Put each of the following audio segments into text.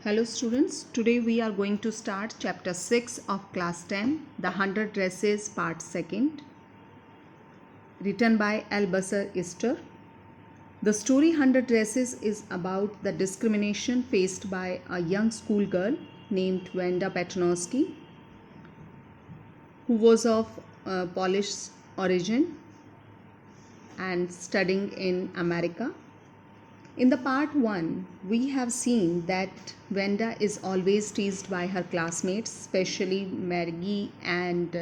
Hello students, today we are going to start chapter 6 of class 10, The 100 Dresses part 2nd, written by Albasar Ister. The story 100 Dresses is about the discrimination faced by a young schoolgirl named Wanda Petronovsky, who was of Polish origin and studying in America. In the part 1, we have seen that Wanda is always teased by her classmates, especially Maddie and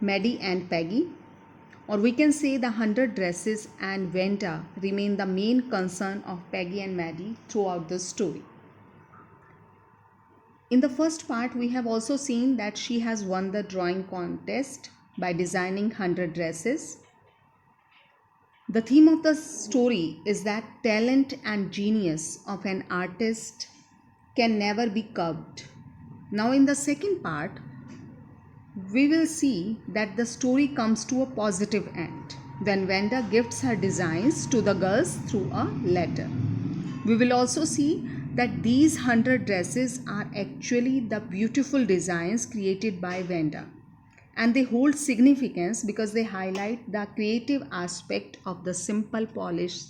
Peggy. Or we can say the 100 dresses and Wanda remain the main concern of Peggy and Maddie throughout the story. In the first part, we have also seen that she has won the drawing contest by designing 100 dresses. The theme of the story is that talent and genius of an artist can never be curbed. Now in the second part, we will see that the story comes to a positive end when Wanda gifts her designs to the girls through a letter. We will also see that these 100 dresses are actually the beautiful designs created by Wanda. And they hold significance because they highlight the creative aspect of the simple Polish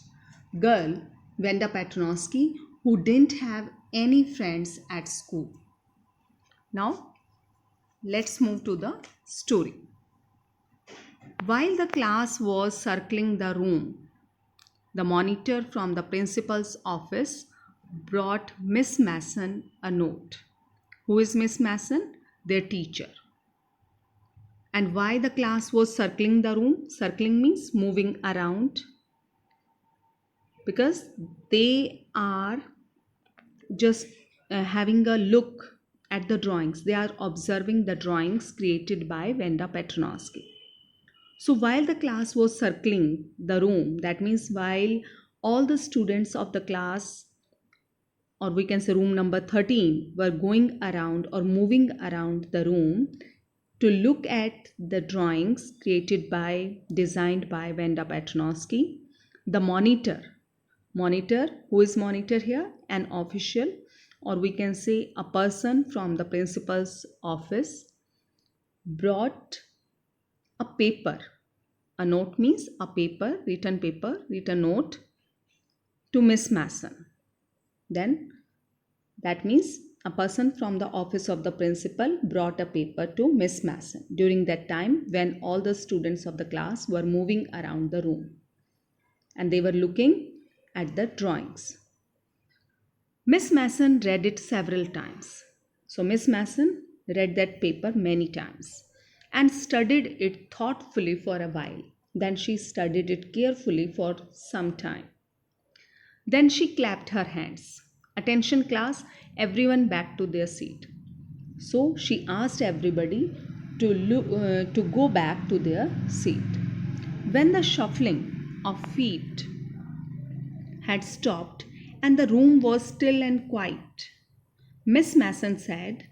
girl, Wanda Petronovsky, who didn't have any friends at school. Now, let's move to the story. While the class was circling the room, the monitor from the principal's office brought Miss Mason a note. Who is Miss Mason? Their teacher. And why the class was circling the room? Circling means moving around, because they are just having a look at the drawings. They are observing the drawings created by Wanda Petronovsky. So while the class was circling the room, that means while all the students of the class, or we can say room number 13, were going around or moving around the room to look at the drawings designed by Wanda Petronovsky, the monitor, who is monitor here? An official, or we can say a person from the principal's office, brought a paper. A note means a paper, written note to Miss Mason. Then that means a person from the office of the principal brought a paper to Miss Mason during that time when all the students of the class were moving around the room and they were looking at the drawings. Miss Mason read it several times. So Miss Mason read that paper many times and studied it thoughtfully for a while. Then she studied it carefully for some time. Then she clapped her hands. Attention class, everyone back to their seat. So she asked everybody to go back to their seat. When the shuffling of feet had stopped and the room was still and quiet, Miss Mason said,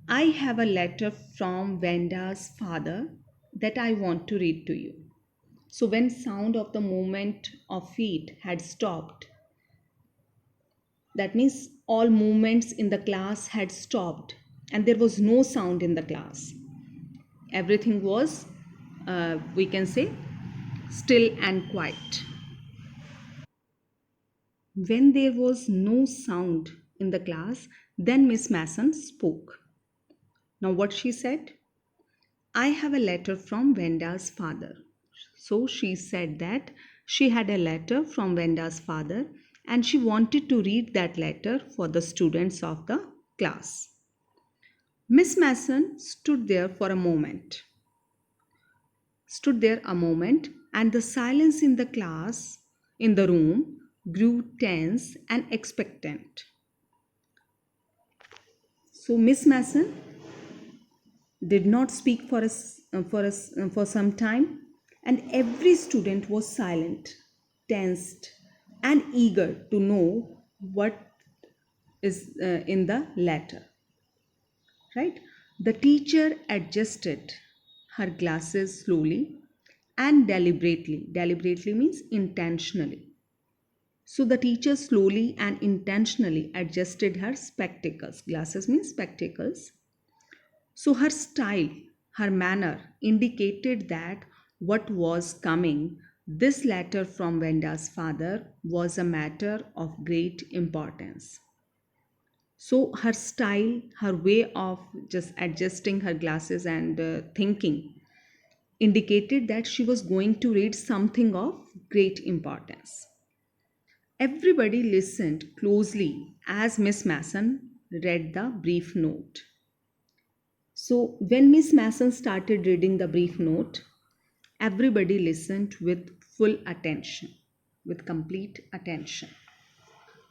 "I have a letter from Wanda's father that I want to read to you." So when sound of the movement of feet had stopped, that means all movements in the class had stopped and there was no sound in the class. Everything was, we can say, still and quiet. When there was no sound in the class, then Miss Mason spoke. Now what she said? "I have a letter from Wanda's father." So she said that she had a letter from Wanda's father and she wanted to read that letter for the students of the class. Miss Mason stood there a moment, and the silence in the class, in the room, grew tense and expectant. So Miss Mason did not speak for some time, and every student was silent, tensed, and eager to know what is in the letter. Right? The teacher adjusted her glasses slowly and deliberately. Deliberately means intentionally. So the teacher slowly and intentionally adjusted her spectacles. Glasses means spectacles. So her style, her manner indicated that what was coming. This letter from Venda's father was a matter of great importance. So her style, her way of just adjusting her glasses and thinking indicated that she was going to read something of great importance. Everybody listened closely as Miss Mason read the brief note. So, when Miss Mason started reading the brief note, everybody listened with full attention, with complete attention.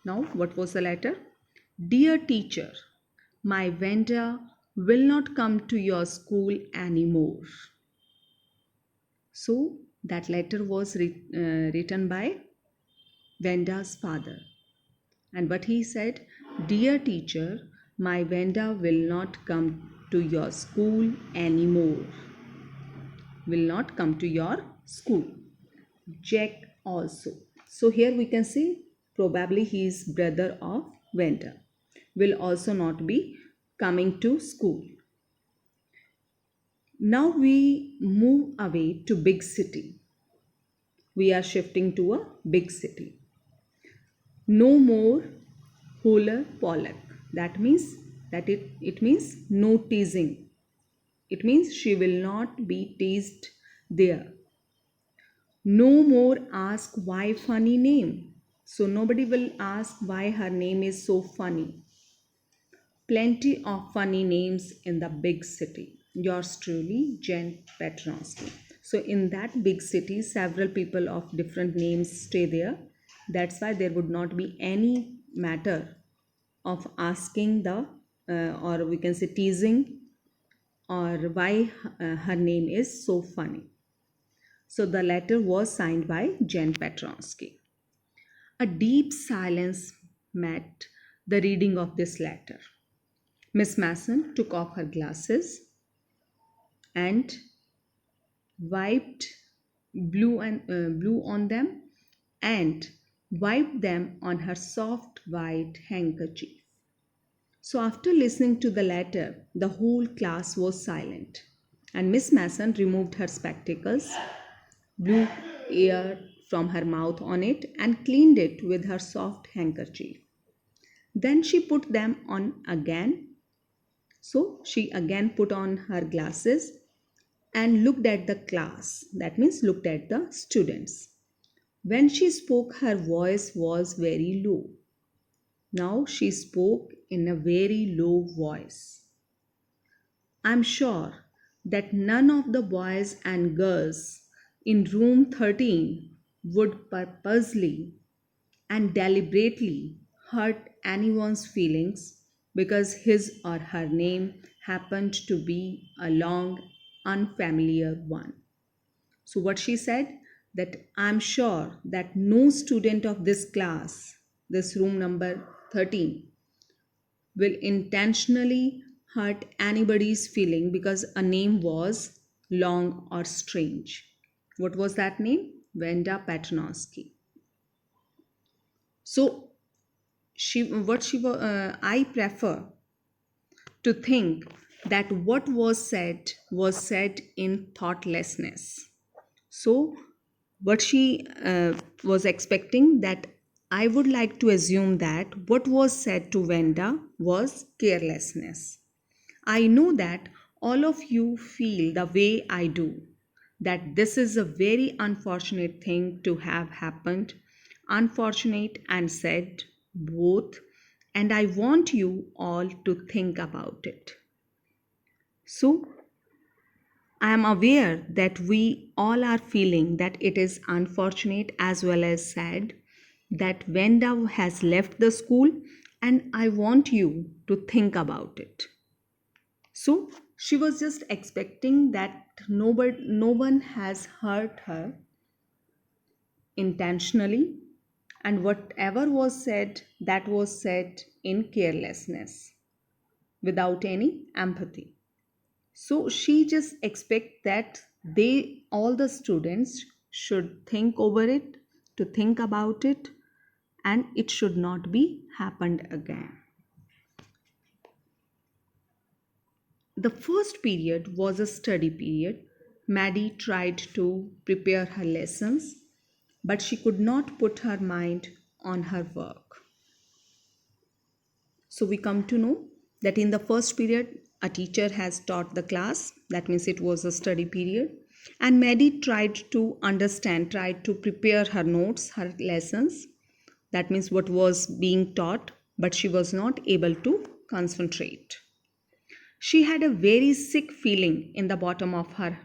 Now, what was the letter? Dear teacher, my vendor will not come to your school anymore. So, that letter was written by Venda's father. And what he said, Dear teacher, my vendor will not come to your school anymore. Will not come to your school. Jack also. So here we can see probably he is brother of Venda. Will also not be coming to school. Now we move away to big city. We are shifting to a big city. No more Holler Pollock. That means it means no teasing. It means she will not be teased there. No more ask why funny name. So nobody will ask why her name is so funny. Plenty of funny names in the big city. Yours truly, Jen Petronski. So in that big city, several people of different names stay there. That's why there would not be any matter of asking or we can say teasing, or why her name is so funny. So the letter was signed by Jen Petronsky. A deep silence met the reading of this letter. Miss Mason took off her glasses and wiped blew on them and wiped them on her soft white handkerchief. So after listening to the letter, the whole class was silent, and Miss Mason removed her spectacles, blew air from her mouth on it, and cleaned it with her soft handkerchief. Then she put them on again. So she again put on her glasses and looked at the class. That means looked at the students. When she spoke, her voice was very low. Now she spoke in a very low voice. I'm sure that none of the boys and girls in room 13 would purposely and deliberately hurt anyone's feelings because his or her name happened to be a long, unfamiliar one. So, what she said, that I'm sure that no student of this class, this room number 13, will intentionally hurt anybody's feeling because a name was long or strange. What was that name? Venda Paternoski. So I prefer to think that what was said in thoughtlessness. So what she was expecting, that I would like to assume that what was said to Venda was carelessness. I know that all of you feel the way I do, that this is a very unfortunate thing to have happened, unfortunate and sad both, and I want you all to think about it. So, I am aware that we all are feeling that it is unfortunate as well as sad that Venda has left the school, and I want you to think about it. So she was just expecting that no one has hurt her intentionally, and whatever was said, that was said in carelessness without any empathy. So she just expect that all the students should think over it, to think about it, and it should not be happened again. The first period was a study period. Maddie tried to prepare her lessons, but she could not put her mind on her work. So we come to know that in the first period, a teacher has taught the class. That means it was a study period. And Maddie tried to understand, tried to prepare her notes, her lessons. That means what was being taught, but she was not able to concentrate. She had a very sick feeling in the bottom of her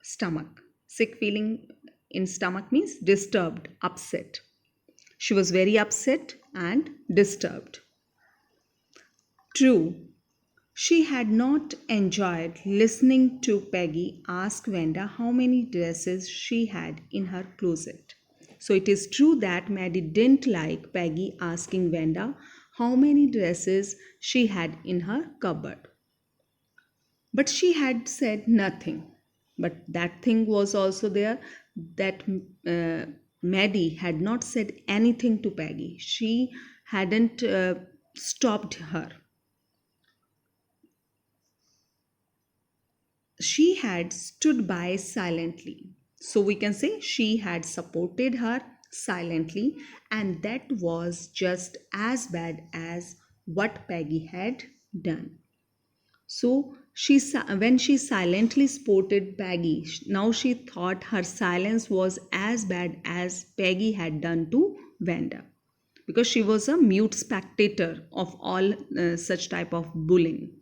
stomach. Sick feeling in stomach means disturbed, upset. She was very upset and disturbed. True, she had not enjoyed listening to Peggy ask Vanda how many dresses she had in her closet. So it is true that Maddie didn't like Peggy asking Vanda how many dresses she had in her cupboard. But she had said nothing. But that thing was also there that Maddie had not said anything to Peggy. She hadn't stopped her. She had stood by silently. So we can say she had supported her silently, and that was just as bad as what Peggy had done. So when she silently supported Peggy, now she thought her silence was as bad as Peggy had done to Vanda, because she was a mute spectator of all such type of bullying.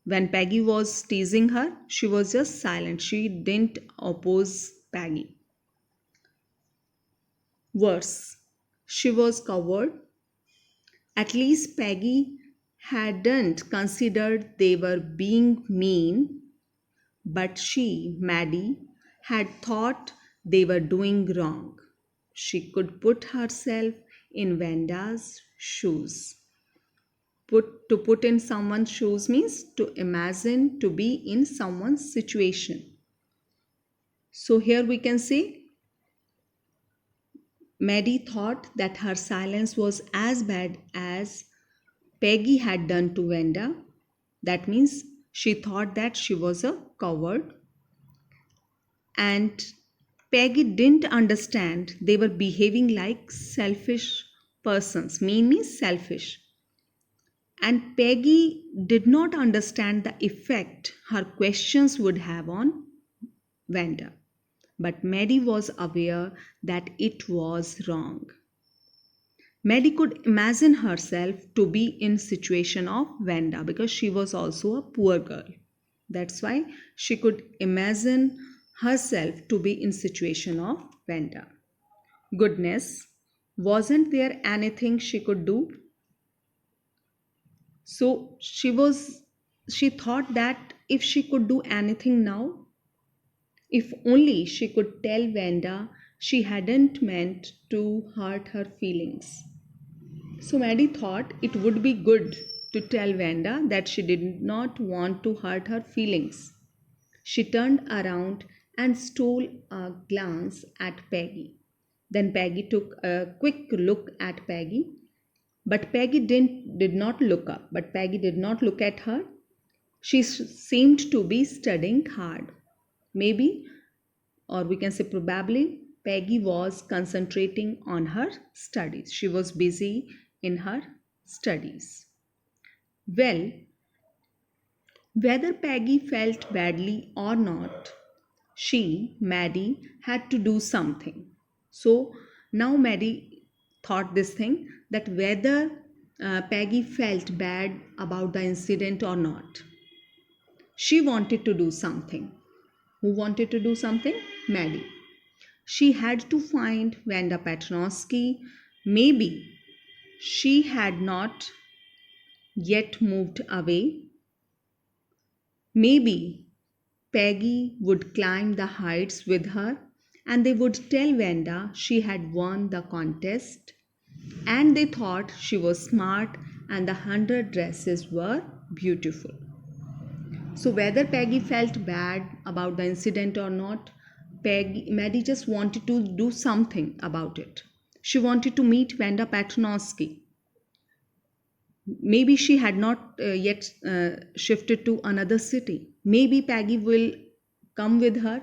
When Peggy was teasing her, she was just silent. She didn't oppose Peggy. Worse, she was coward. At least Peggy hadn't considered they were being mean, but she, Maddie, had thought they were doing wrong. She could put herself in Vanda's shoes. To put in someone's shoes means to imagine, to be in someone's situation. So here we can say Maddie thought that her silence was as bad as Peggy had done to Vanda. That means she thought that she was a coward, and Peggy didn't understand they were behaving like selfish persons. Mean means selfish. And Peggy did not understand the effect her questions would have on Vanda. But Maddie was aware that it was wrong. Maddie could imagine herself to be in situation of Vanda because she was also a poor girl. That's why she could imagine herself to be in situation of Vanda. Goodness, wasn't there anything she could do? So she thought that if she could do anything now, if only she could tell Vanda she hadn't meant to hurt her feelings. So Maddie thought it would be good to tell Vanda that she did not want to hurt her feelings. She turned around and stole a glance at Peggy. Then Peggy took a quick look at Peggy, but did not look up. But Peggy did not look at her. She seemed to be studying hard. Maybe, or we can say probably, Peggy was concentrating on her studies. She was busy in her studies. Well, whether Peggy felt badly or not, she, Maddie, had to do something. So now Maddie thought this thing that whether Peggy felt bad about the incident or not, she wanted to do something. Who wanted to do something? Maddie. She had to find Vanda Petronovsky. Maybe she had not yet moved away. Maybe Peggy would climb the heights with her and they would tell Vanda she had won the contest, and they thought she was smart and the 100 dresses were beautiful. So whether Peggy felt bad about the incident or not, Maddie just wanted to do something about it. She wanted to meet Vanda Patronovsky. Maybe she had not yet shifted to another city. Maybe Peggy will come with her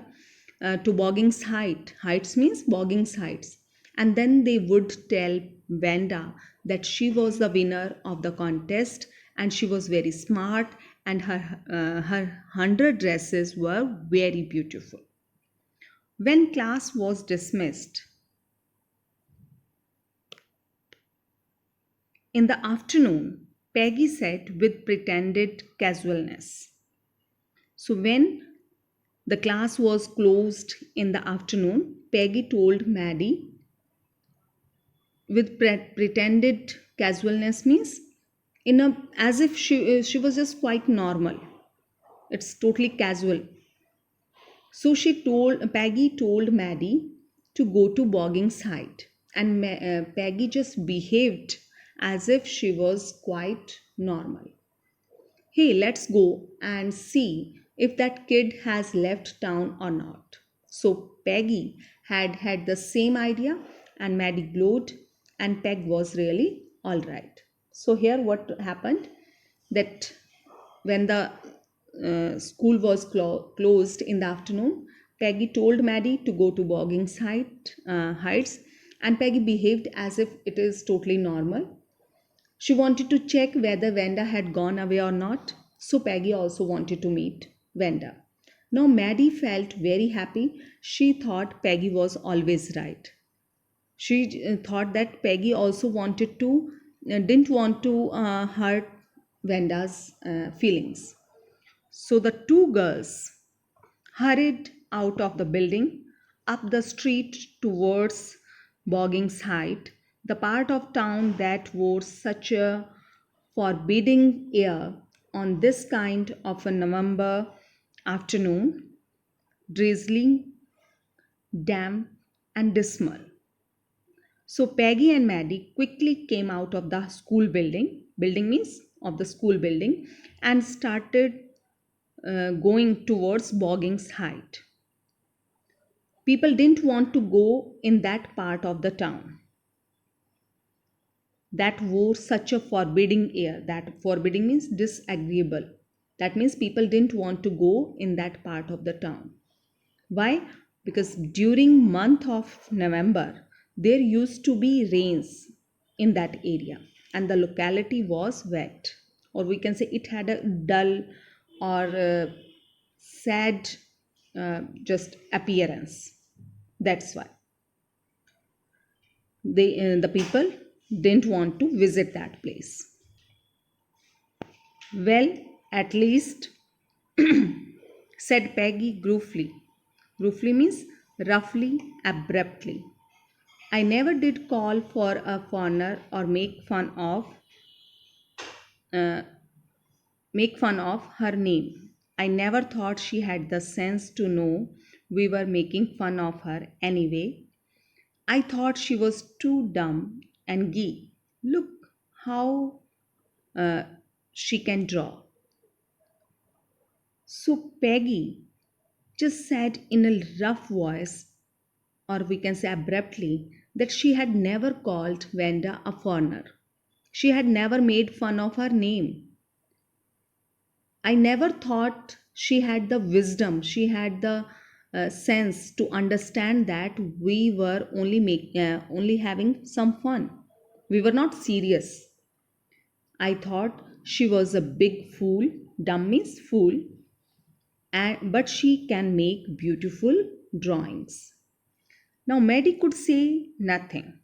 to Boggings Heights. Heights means Boggings Heights. And then they would tell Vanda that she was the winner of the contest and she was very smart and her 100 dresses were very beautiful. When class was dismissed, in the afternoon, Peggy said with pretended casualness. So, when the class was closed in the afternoon, Peggy told Maddie with pretended casualness means in a as if she was just quite normal. It's totally casual. So Peggy told Maddie to go to Boggings Height, and Peggy just behaved as if she was quite normal. Hey, let's go and see if that kid has left town or not. So Peggy had the same idea, and Maddie glowed, and Peg was really all right. So here what happened that when the school was closed in the afternoon, Peggy told Maddie to go to Heights, and Peggy behaved as if it is totally normal. She wanted to check whether Vanda had gone away or not, so Peggy also wanted to meet Vanda. Now Maddie felt very happy. She thought Peggy was always right. She thought that Peggy also didn't want to hurt Vanda's feelings. So the two girls hurried out of the building, up the street towards Boggings Height, the part of town that wore such a forbidding air on this kind of a November afternoon, drizzling, damp, and dismal. So Peggy and Maddie quickly came out of the school building, building means of the school building, and started going towards Boggings Height. People didn't want to go in that part of the town that wore such a forbidding air. That forbidding means disagreeable. That means people didn't want to go in that part of the town. Why? Because during month of November there used to be rains in that area and the locality was wet, or we can say it had a dull or sad just appearance. That's why the people didn't want to visit that place. Well, at least, said Peggy gruffly. Gruffly means roughly, abruptly. I never did call for a foreigner or uh, make fun of her name. I never thought she had the sense to know we were making fun of her anyway. I thought she was too dumb and gay. Look how uh, she can draw. So Peggy just said in a rough voice, or we can say abruptly, that she had never called Vanda a foreigner. She had never made fun of her name. I never thought she had the wisdom, she had the sense to understand that we were only having some fun. We were not serious. I thought she was a big fool, dumb means fool, but she can make beautiful drawings. Now, Maddie could say nothing.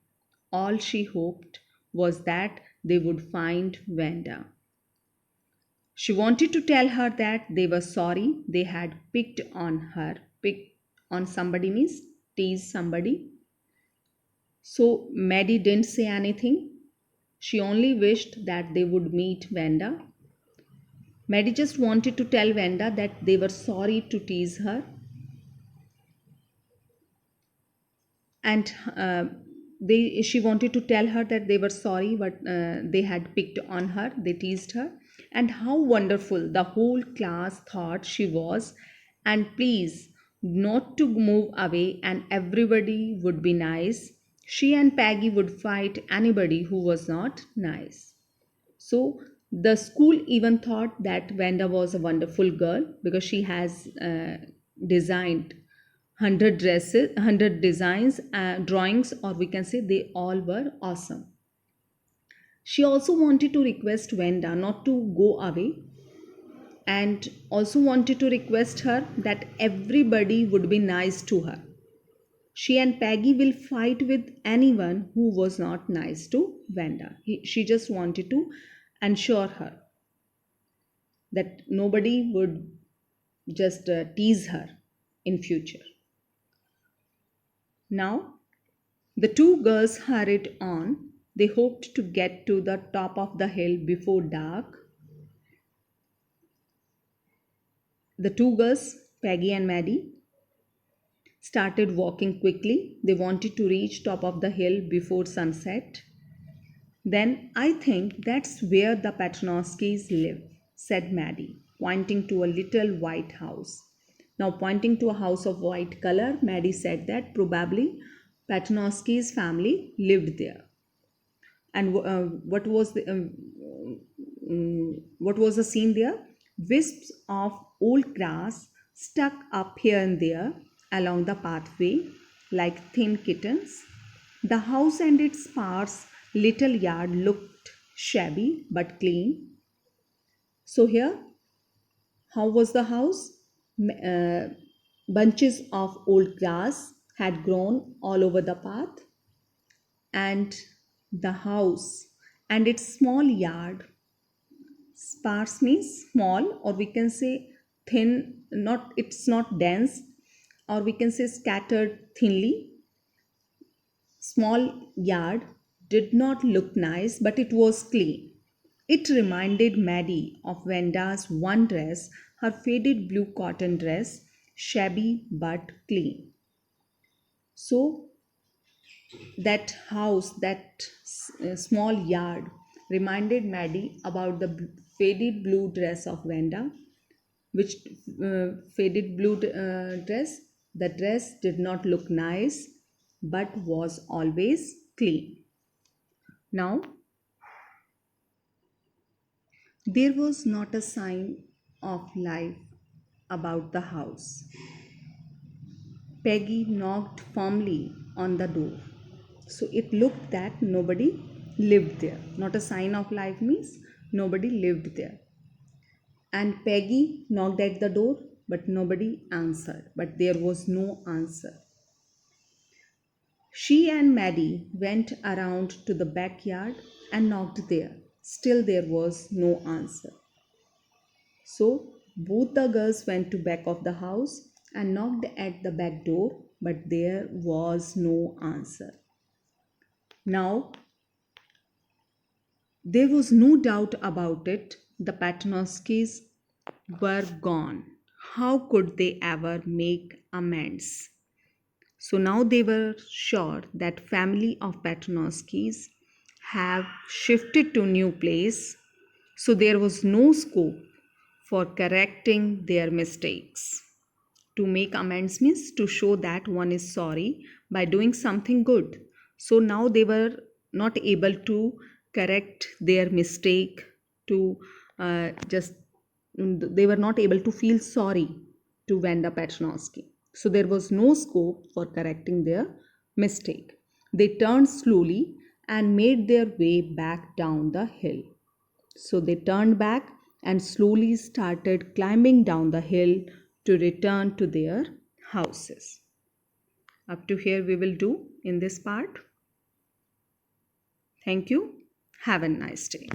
All she hoped was that they would find Vanda. She wanted to tell her that they were sorry they had picked on her. Picked on somebody means tease somebody. So Maddie didn't say anything. She only wished that they would meet Vanda. Maddie just wanted to tell Vanda that they were sorry to tease her, and she wanted to tell her that they were sorry but they had picked on her, they teased her, and how wonderful the whole class thought she was, and please not to move away and everybody would be nice, She and Peggy would fight anybody who was not nice. So the school even thought that Vanda was a wonderful girl because she has designed 100 dresses, 100 designs, drawings, or we can say they all were awesome. She also wanted to request Vanda not to go away, and also wanted to request her that everybody would be nice to her. She and Peggy will fight with anyone who was not nice to Vanda. She just wanted to ensure her that nobody would just tease her in future. Now, the two girls hurried on. They hoped to get to the top of the hill before dark. The two girls, Peggy and Maddie, started walking quickly. They wanted to reach top of the hill before sunset. Then I think that's where the Paternoskys live, said Maddie, pointing to a little white house. Now, pointing to a house of white color, Maddie said that probably Paternoskys family lived there. And what was the scene there? Wisps of old grass stuck up here and there along the pathway like thin kittens. The house and its sparse little yard looked shabby but clean. So here, how was the house? Bunches of old grass had grown all over the path, and the house and its small yard, sparse means small, or we can say thin, not, it's not dense, or we can say scattered thinly. Small yard did not look nice, but it was clean. It reminded Maddie of Vanda's one dress, her faded blue cotton dress, shabby but clean. So that house, that small yard reminded Maddie about the faded blue dress of Vanda, which faded blue dress. The dress did not look nice but was always clean. Now, there was not a sign of life about the house. Peggy knocked firmly on the door. So it looked that nobody lived there. Not a sign of life means nobody lived there. And Peggy knocked at the door, but nobody answered. But there was no answer. She and Maddie went around to the backyard and knocked there. Still there was no answer. So both the girls went to back of the house and knocked at the back door, but there was no answer. Now there was no doubt about it. The Paternoskys were gone. How could they ever make amends? So now they were sure that family of Paternoskys have shifted to new place. So there was no scope for correcting their mistakes. To make amends means to show that one is sorry by doing something good. So now they were not able to correct their mistake, to just they were not able to feel sorry to Vanda Paternosky. So there was no scope for correcting their mistake. They turned slowly and made their way back down the hill. So they turned back and slowly started climbing down the hill to return to their houses. Up to here we will do in this part. Thank you. Have a nice day.